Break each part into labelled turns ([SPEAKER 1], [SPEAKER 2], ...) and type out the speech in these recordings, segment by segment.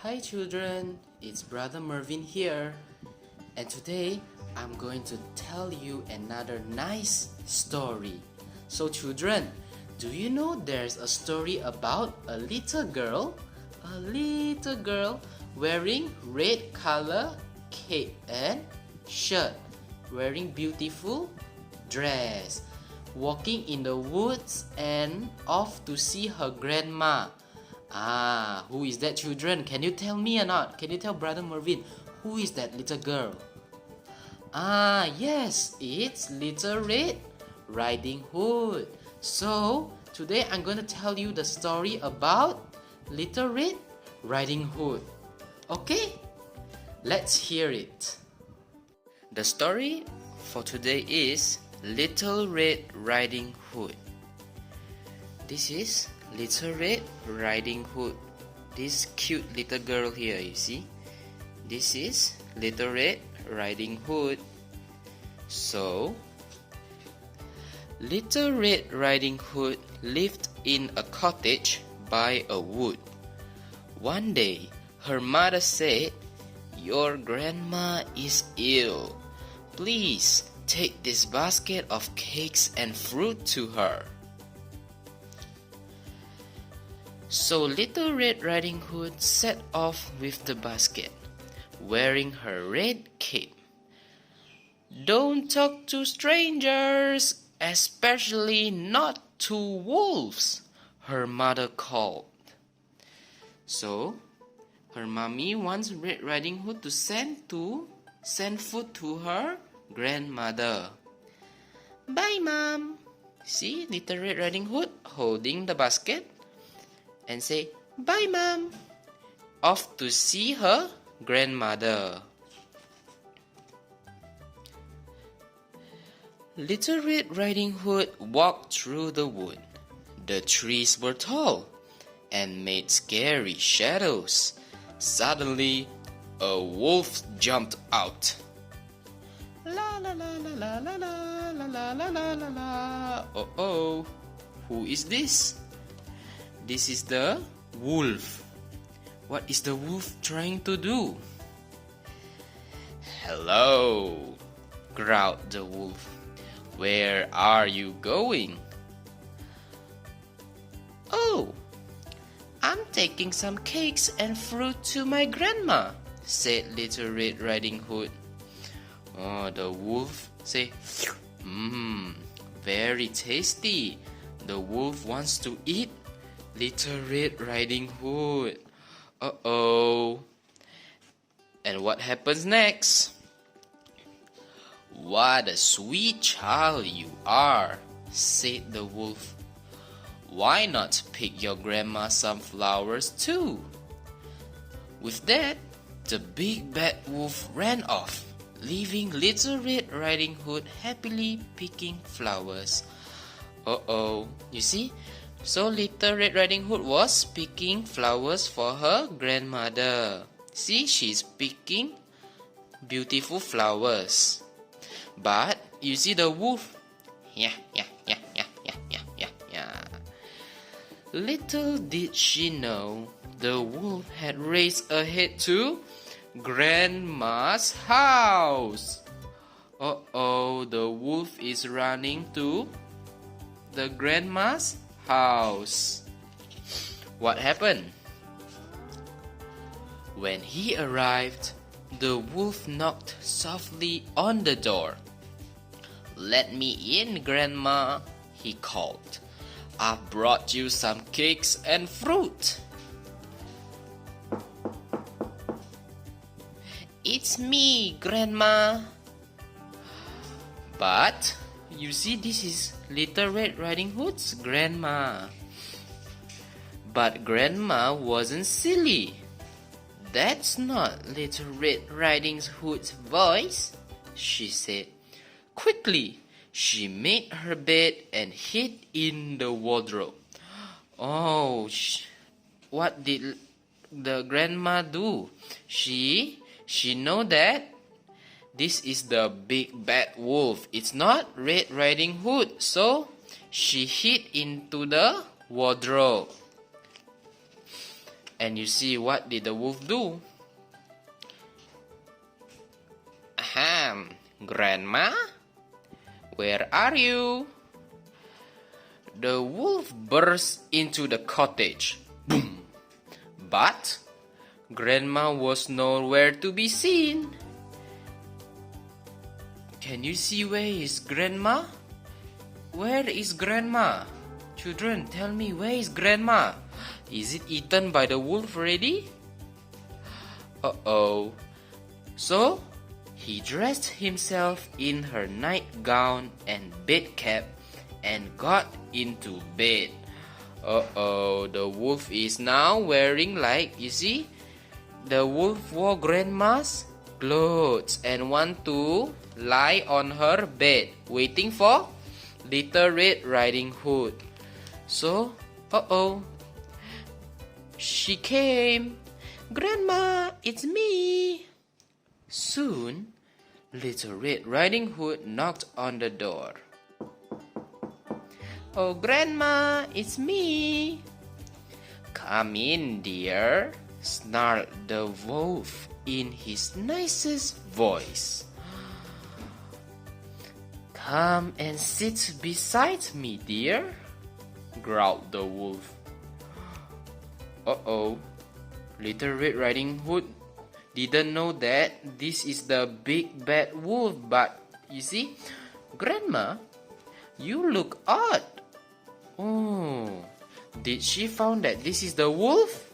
[SPEAKER 1] Hi children, it's Brother Mervin here, and today I'm going to tell you another nice story. So children, do you know there's a story about a little girl wearing red color cape and shirt, wearing beautiful dress, walking in the woods and off to see her grandma. Who is that children? Can you tell me or not? Can you tell Brother Mervin, who is that little girl? Yes, it's Little Red Riding Hood. So, today I'm going to tell you the story about Little Red Riding Hood. Okay? Let's hear it. The story for today is Little Red Riding Hood. This is Little Red Riding Hood. This cute little girl here, you see? This is Little Red Riding Hood. So, Little Red Riding Hood lived in a cottage by a wood. One day, her mother said, "Your grandma is ill. Please take this basket of cakes and fruit to her." So Little Red Riding Hood set off with the basket, wearing her red cape. "Don't talk to strangers, especially not to wolves," her mother called. So, her mommy wants Red Riding Hood to send food to her grandmother. "Bye, Mom." See Little Red Riding Hood holding the basket and say, "Bye, Mom." Off to see her grandmother. Little Red Riding Hood walked through the wood. The trees were tall and made scary shadows. Suddenly, a wolf jumped out. La la la la la la la la la la la la. Oh, who is this? This is the wolf. What is the wolf trying to do? "Hello," growled the wolf. "Where are you going?" "Oh, I'm taking some cakes and fruit to my grandma," said Little Red Riding Hood. Oh, the wolf said, very tasty. The wolf wants to eat Little Red Riding Hood. Uh-oh. And what happens next? "What a sweet child you are," said the wolf. "Why not pick your grandma some flowers too?" With that, the big bad wolf ran off, leaving Little Red Riding Hood happily picking flowers. Uh-oh, you see? So Little Red Riding Hood was picking flowers for her grandmother. See, she's picking beautiful flowers. But you see the wolf? Yeah. Little did she know the wolf had raced ahead to Grandma's house. Uh-oh, the wolf is running to the grandma's house. What happened? When he arrived, the wolf knocked softly on the door. "Let me in, Grandma," he called. "I've brought you some cakes and fruit." "It's me, Grandma." But you see, this is Little Red Riding Hood's grandma. But Grandma wasn't silly. "That's not Little Red Riding Hood's voice," she said. Quickly, she made her bed and hid in the wardrobe. Oh, what did the grandma do? She know that this is the big bad wolf. It's not Red Riding Hood, so she hid into the wardrobe. And you see, what did the wolf do? Ahem, Grandma? Where are you? The wolf burst into the cottage. Boom! But Grandma was nowhere to be seen. Can you see where is Grandma? Where is Grandma? Children, tell me, where is Grandma? Is it eaten by the wolf already? Uh-oh. So, he dressed himself in her nightgown and bed cap and got into bed. Uh-oh, the wolf is now wearing, like, you see, the wolf wore Grandma's clothes and want to lie on her bed waiting for Little Red Riding Hood. So, uh-oh, she came. Grandma, it's me. Soon, Little Red Riding Hood knocked on the door. Oh, Grandma, it's me. Come in, dear, snarled the wolf in his nicest voice. Come and sit beside me, dear, growled the wolf. Uh-oh, Little Red Riding Hood didn't know that this is the big bad wolf, but you see, Grandma, you look odd. Oh, did she found that this is the wolf?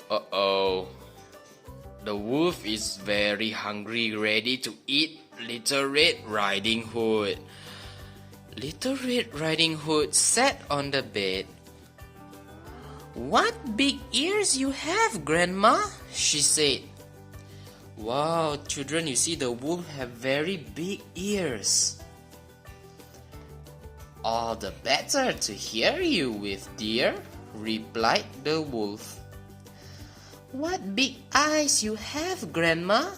[SPEAKER 1] Uh-oh, the wolf is very hungry, ready to eat Little Red Riding Hood. Little Red Riding Hood sat on the bed. What big ears you have, Grandma, she said. Wow, children, you see the wolf have very big ears. All the better to hear you with, dear, replied the wolf. What big eyes you have, Grandma.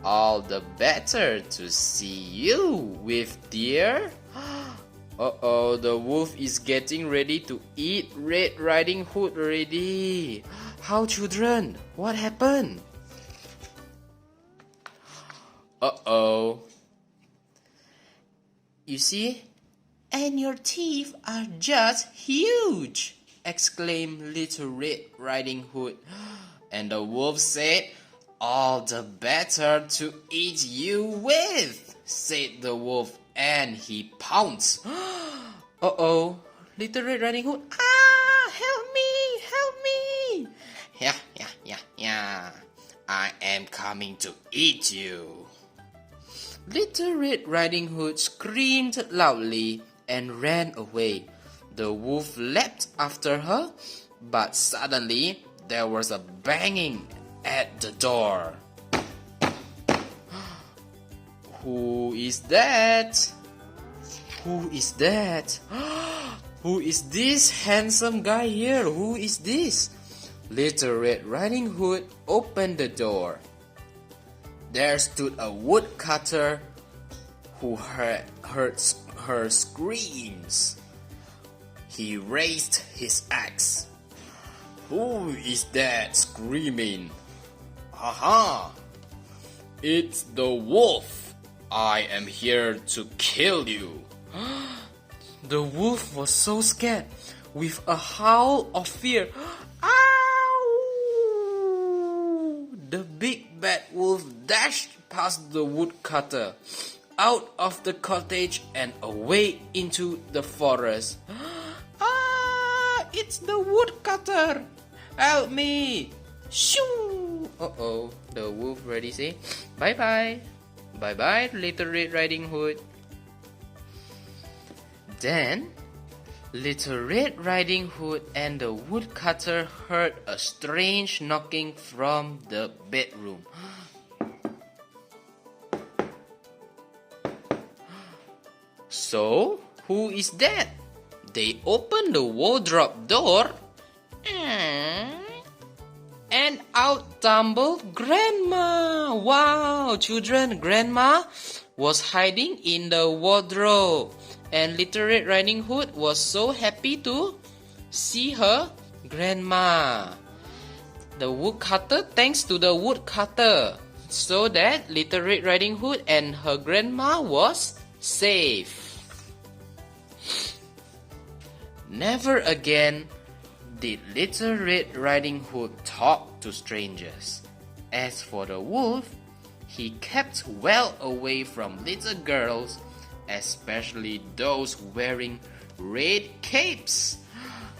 [SPEAKER 1] All the better to see you with, dear. Uh-oh, the wolf is getting ready to eat Red Riding Hood already. How, children? What happened? Uh-oh. You see? And your teeth are just huge, exclaimed Little Red Riding Hood. And the wolf said, all the better to eat you with, said the wolf, and he pounced. Uh-oh, Little Red Riding Hood, help me. Yeah, I am coming to eat you. Little Red Riding Hood screamed loudly and ran away. The wolf leapt after her, but suddenly there was a banging at the door. Who is that? Who is that? Who is this handsome guy here? Who is this? Little Red Riding Hood opened the door. There stood a woodcutter who heard her screams. He raised his axe. Who is that screaming? Aha! It's the wolf. I am here to kill you. The wolf was so scared. With a howl of fear, ow! The big bad wolf dashed past the woodcutter, out of the cottage and away into the forest. It's the woodcutter! Help me! Shoo! Uh-oh, the wolf ready say, bye-bye. Bye-bye, Little Red Riding Hood. Then, Little Red Riding Hood and the woodcutter heard a strange knocking from the bedroom. So, who is that? They opened the wardrobe door and out tumbled Grandma. Wow, children, Grandma was hiding in the wardrobe. And Little Red Riding Hood was so happy to see her grandma. The woodcutter thanks to the woodcutter, so that Little Red Riding Hood and her grandma was safe. Never again did Little Red Riding Hood talk to strangers. As for the wolf, he kept well away from little girls, especially those wearing red capes.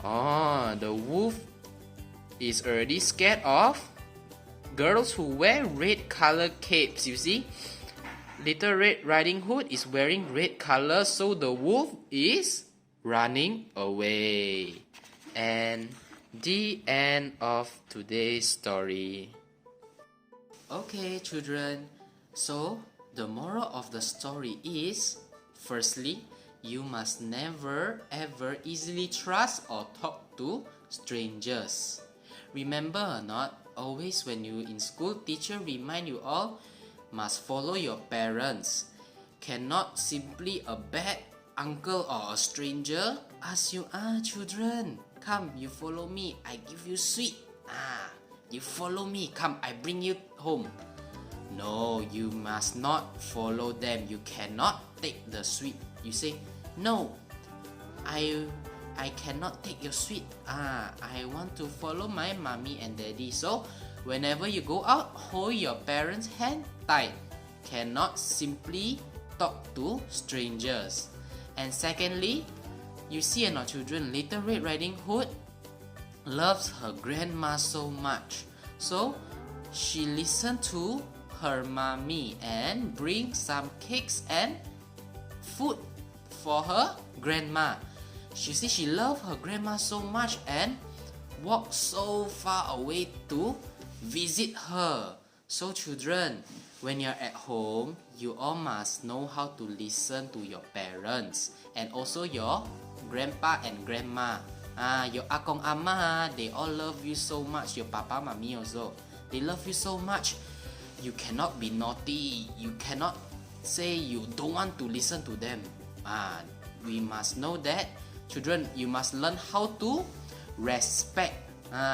[SPEAKER 1] The wolf is already scared of girls who wear red colored capes, you see. Little Red Riding Hood is wearing red color, so the wolf is running away. And the end of today's story. Okay, children, so the moral of the story is, firstly, you must never ever easily trust or talk to strangers. Remember or not, always when you in school, teacher remind you all must follow your parents. Cannot simply a bad uncle or a stranger ask you, children, come, you follow me, I give you sweet. You follow me, come, I bring you home. No, you must not follow them. You cannot take the sweet. You say, no, I cannot take your sweet. I want to follow my mommy and daddy. So, whenever you go out, hold your parents' hand tight. Cannot simply talk to strangers. And secondly, you see in our children, Little Red Riding Hood loves her grandma so much. So, she listened to her mommy and bring some cakes and food for her grandma. She see she loved her grandma so much and walked so far away to visit her. So children, when you're at home, you all must know how to listen to your parents and also your grandpa and grandma. Your akong ama, they all love you so much. Your papa, mommy also, they love you so much. You cannot be naughty. You cannot say you don't want to listen to them. We must know that, children, you must learn how to respect.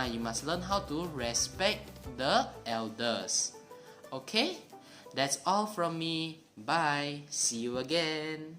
[SPEAKER 1] You must learn how to respect the elders. Okay? That's all from me. Bye. See you again.